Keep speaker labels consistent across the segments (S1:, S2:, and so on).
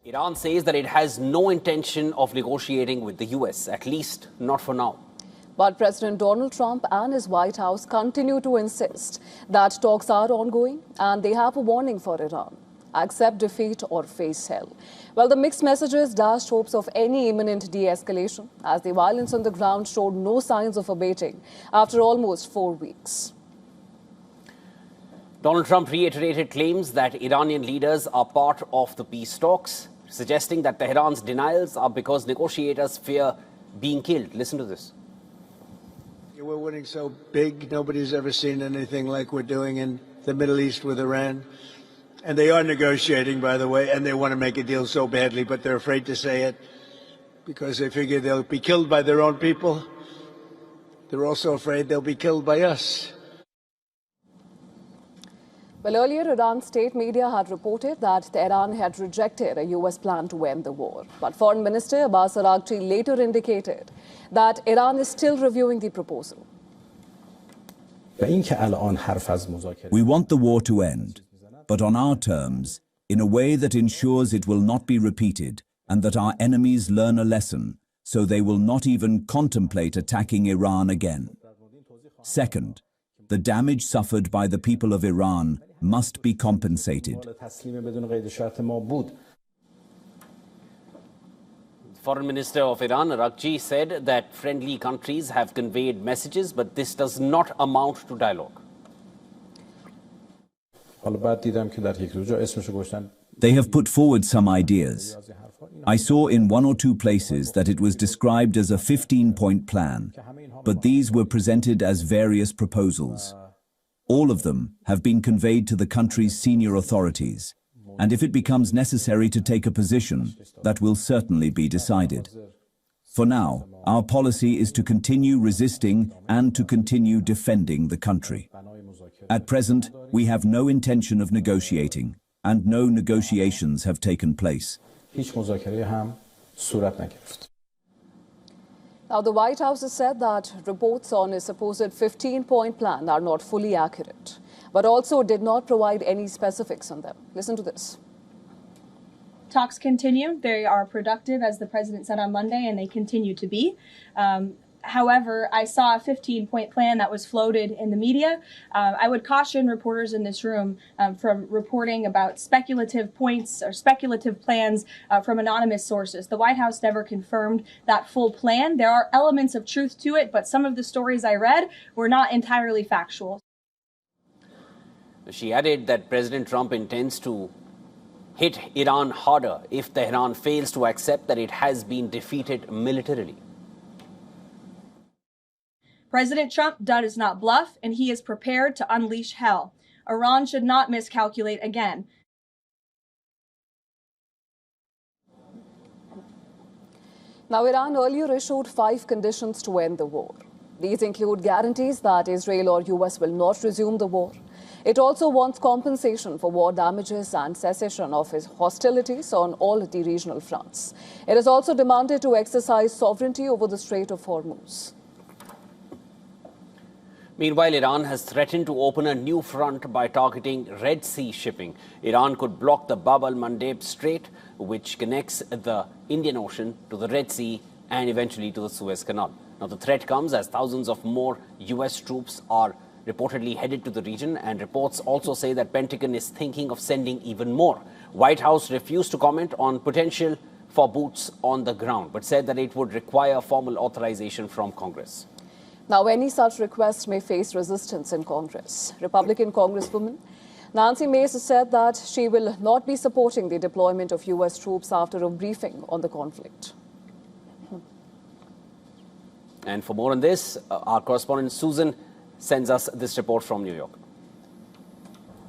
S1: Iran says that it has no intention of negotiating with the US, at least not for now.
S2: But President Donald Trump and his White House continue to insist that talks are ongoing and they have a warning for Iran: accept defeat or face hell. Well, the mixed messages dashed hopes of any imminent de-escalation as the violence on the ground showed no signs of abating after almost 4 weeks.
S1: Donald Trump reiterated claims that Iranian leaders are part of the peace talks, suggesting that Tehran's denials are because negotiators fear being killed. Listen to this.
S3: We're winning so big, nobody's ever seen anything like we're doing in the Middle East with Iran. And they are negotiating, by the way, and they want to make a deal so badly, but they're afraid to say it because they figure they'll be killed by their own people. They're also afraid they'll be killed by us.
S2: Well, earlier, Iran's state media had reported that Tehran had rejected a U.S. plan to end the war. But Foreign Minister Abbas Araghchi later indicated that Iran is still reviewing the proposal.
S4: We want the war to end, but on our terms, in a way that ensures it will not be repeated and that our enemies learn a lesson, so they will not even contemplate attacking Iran again. Second, the damage suffered by the people of Iran must be compensated.
S1: Foreign Minister of Iran, Araghchi, said that friendly countries have conveyed messages, but this does not amount to dialogue.
S4: They have put forward some ideas. I saw in 1 or 2 places that it was described as a 15-point plan, but these were presented as various proposals. All of them have been conveyed to the country's senior authorities, and if it becomes necessary to take a position, that will certainly be decided. For now, our policy is to continue resisting and to continue defending the country. At present, we have no intention of negotiating, and no negotiations have taken place.
S2: Now, the White House has said that reports on a supposed 15-point plan are not fully accurate, but also did not provide any specifics on them. Listen to this.
S5: Talks continue. They are productive, as the president said on Monday, and they continue to be. However, I saw a 15-point plan that was floated in the media. I would caution reporters in this room from reporting about speculative points or speculative plans from anonymous sources. The White House never confirmed that full plan. There are elements of truth to it, but some of the stories I read were not entirely factual.
S1: She added that President Trump intends to hit Iran harder if Tehran fails to accept that it has been defeated militarily.
S5: President Trump does not bluff, and he is prepared to unleash hell. Iran should not miscalculate again.
S2: Now, Iran earlier issued 5 conditions to end the war. These include guarantees that Israel or US will not resume the war. It also wants compensation for war damages and cessation of hostilities on all the regional fronts. It has also demanded to exercise sovereignty over the Strait of Hormuz.
S1: Meanwhile, Iran has threatened to open a new front by targeting Red Sea shipping. Iran could block the Bab al-Mandeb Strait, which connects the Indian Ocean to the Red Sea and eventually to the Suez Canal. Now, the threat comes as thousands of more US troops are reportedly headed to the region, and reports also say that Pentagon is thinking of sending even more. White House refused to comment on potential for boots on the ground, but said that it would require formal authorization from Congress.
S2: Now, any such request may face resistance in Congress. Republican Congresswoman Nancy Mace said that she will not be supporting the deployment of US troops after a briefing on the conflict.
S1: And for more on this, our correspondent Susan sends us this report from New York.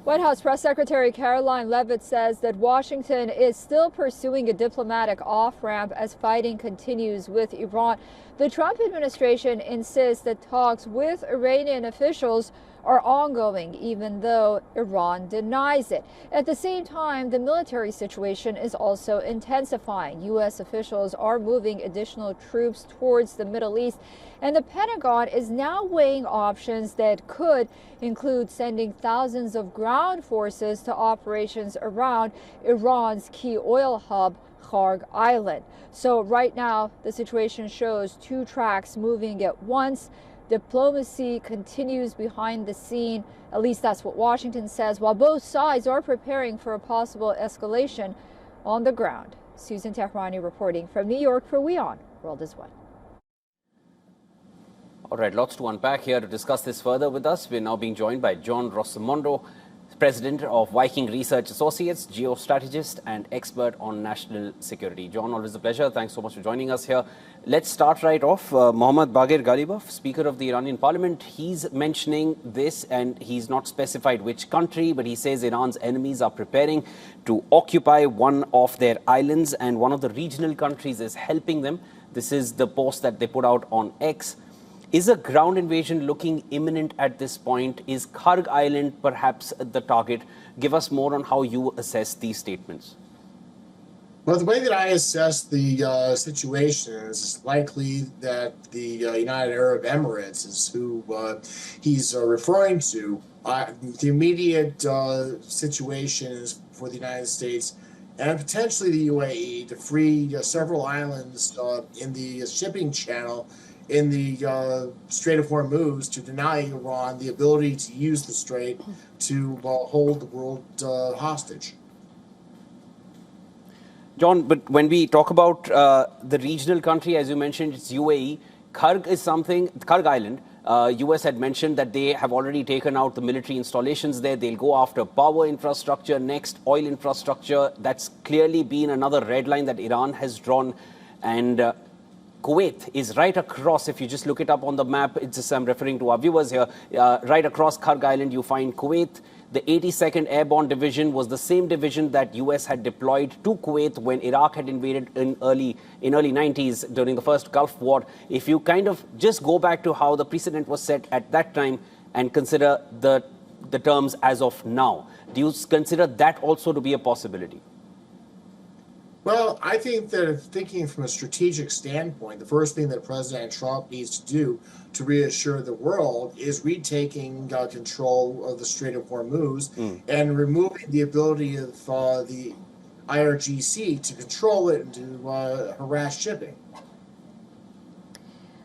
S6: White House Press Secretary Caroline Leavitt says that Washington is still pursuing a diplomatic off-ramp as fighting continues with Iran. The Trump administration insists that talks with Iranian officials are ongoing, even though Iran denies it. At the same time, the military situation is also intensifying. U.S. officials are moving additional troops towards the Middle East, and the Pentagon is now weighing options that could include sending thousands of ground forces to operations around Iran's key oil hub, Kharg Island. So right now, the situation shows two tracks moving at once. Diplomacy continues behind the scene. At least that's what Washington says, while both sides are preparing for a possible escalation on the ground. Susan Tehrani reporting from New York for WION. World is One.
S1: All right, lots to unpack here. To discuss this further with us, we're now being joined by John Rossamondo, President of Viking Research Associates, geostrategist and expert on national security. John, always a pleasure. Thanks so much for joining us here. Let's start right off. Mohammad Bagher Ghalibaf, Speaker of the Iranian Parliament, he's mentioning this, and he's not specified which country, but he says Iran's enemies are preparing to occupy one of their islands, and one of the regional countries is helping them. This is the post that they put out on X. Is a ground invasion looking imminent at this point? Is Kharg Island perhaps the target? Give us more on how you assess these statements.
S7: Well, the way that I assess the situation is it's likely that the United Arab Emirates is who he's referring to. The immediate situation is for the United States and potentially the UAE to free several islands in the shipping channel in the Strait of Hormuz to deny Iran the ability to use the strait to hold the world hostage.
S1: John, but when we talk about the regional country, as you mentioned, it's UAE. Kharg Island, US had mentioned that they have already taken out the military installations there. They'll go after power infrastructure, next oil infrastructure. That's clearly been another red line that Iran has drawn. And Kuwait is right across. If you just look it up on the map, it's just, I'm referring to our viewers here, right across Kharg Island, you find Kuwait. The 82nd Airborne Division was the same division that US had deployed to Kuwait when Iraq had invaded in early 90s during the first Gulf War. If you kind of just go back to how the precedent was set at that time and consider the terms as of now, do you consider that also to be a possibility?
S7: Well, I think that thinking from a strategic standpoint, the first thing that President Trump needs to do to reassure the world is retaking control of the Strait of Hormuz and removing the ability of the IRGC to control it and to harass shipping.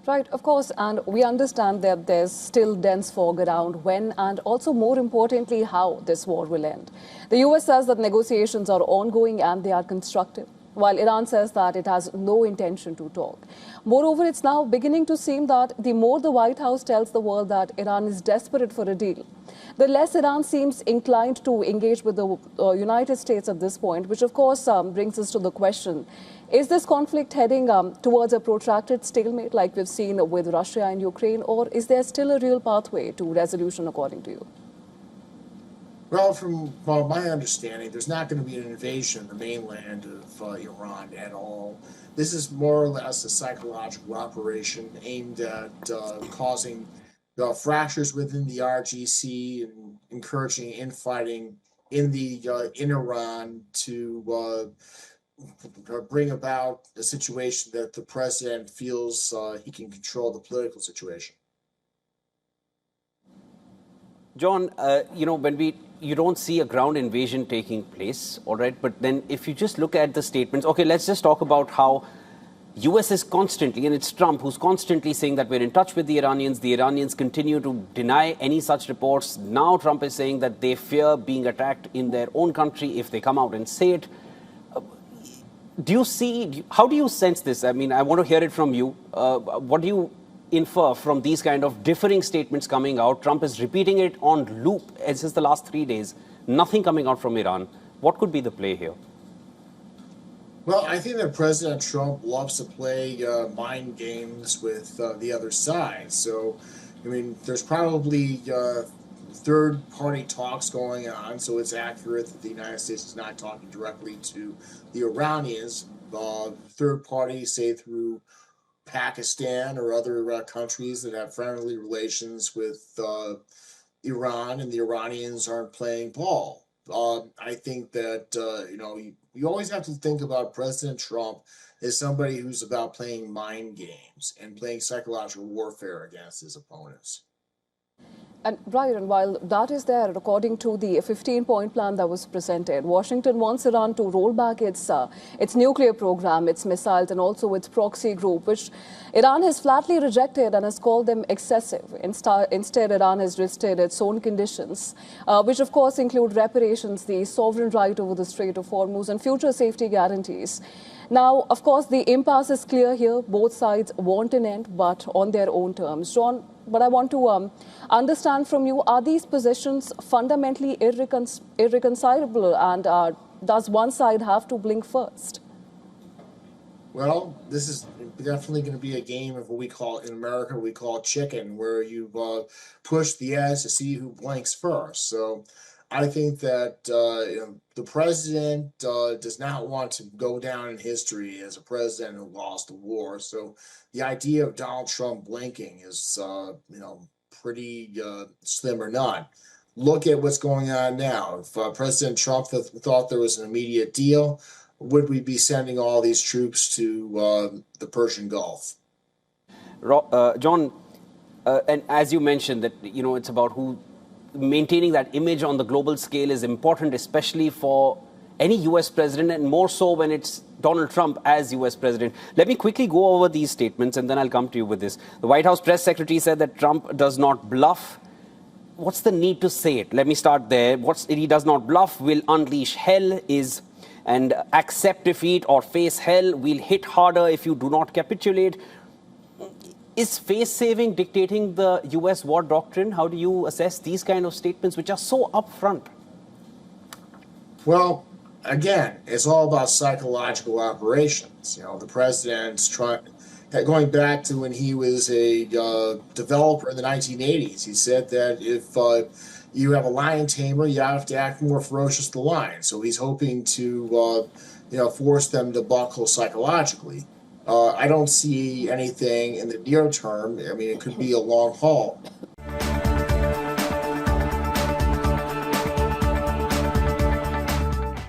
S2: Right, of course, and we understand that there's still dense fog around when and also more importantly how this war will end. The US says that negotiations are ongoing and they are constructive, while Iran says that it has no intention to talk. Moreover, it's now beginning to seem that the more the White House tells the world that Iran is desperate for a deal, the less Iran seems inclined to engage with the United States at this point, which of course brings us to the question, is this conflict heading towards a protracted stalemate like we've seen with Russia and Ukraine, or is there still a real pathway to resolution according to you?
S7: Well, from my understanding, there's not going to be an invasion of the mainland of Iran at all. This is more or less a psychological operation aimed at causing fractures within the RGC and encouraging infighting in Iran to bring about a situation that the president feels he can control the political situation.
S1: John, when you don't see a ground invasion taking place, all right, but then if you just look at the statements, okay, let's just talk about how US is constantly, and it's Trump who's constantly saying that we're in touch with the Iranians continue to deny any such reports. Now Trump is saying that they fear being attacked in their own country if they come out and say it. How do you sense this? I mean, I want to hear it from you. What do you infer from these kind of differing statements coming out? Trump is repeating it on loop since the last 3 days. Nothing coming out from Iran. What could be the play here?
S7: Well, I think that President Trump loves to play mind games with the other side. So, I mean, there's probably third-party talks going on, so it's accurate that the United States is not talking directly to the Iranians. Third parties, say through Pakistan or other countries that have friendly relations with Iran and the Iranians aren't playing ball. I think that, you always have to think about President Trump as somebody who's about playing mind games and playing psychological warfare against his opponents.
S2: And right, and while that is there, according to the 15-point plan that was presented, Washington wants Iran to roll back its nuclear program, its missiles, and also its proxy group, which Iran has flatly rejected and has called them excessive. Instead, Iran has listed its own conditions, which of course include reparations, the sovereign right over the Strait of Hormuz, and future safety guarantees. Now, of course, the impasse is clear here. Both sides want an end, but on their own terms. John, but I want to understand from you, are these positions fundamentally irreconcilable, and does one side have to blink first?
S7: Well, this is definitely going to be a game of what we call, in America, we call chicken, where you push the edge to see who blinks first. So I think that the president does not want to go down in history as a president who lost the war. So the idea of Donald Trump blinking is, pretty slim or none. Look at what's going on now. If President Trump thought there was an immediate deal, would we be sending all these troops to the Persian Gulf?
S1: John, and as you mentioned that, it's about who maintaining that image on the global scale is important, especially for any U.S. president, and more so when it's Donald Trump as U.S. president. Let me quickly go over these statements, and then I'll come to you with this. The White House press secretary said that Trump does not bluff. What's the need to say it? Let me start there. He does not bluff, will unleash hell, and accept defeat or face hell. We'll hit harder if you do not capitulate. Is face-saving dictating the U.S. war doctrine? How do you assess these kind of statements, which are so upfront?
S7: Well, again, it's all about psychological operations. The president's going back to when he was a developer in the 1980s. He said that if you have a lion tamer, you have to act more ferocious than the lion. So he's hoping to, force them to buckle psychologically. I don't see anything in the near term. I mean, it could be a long haul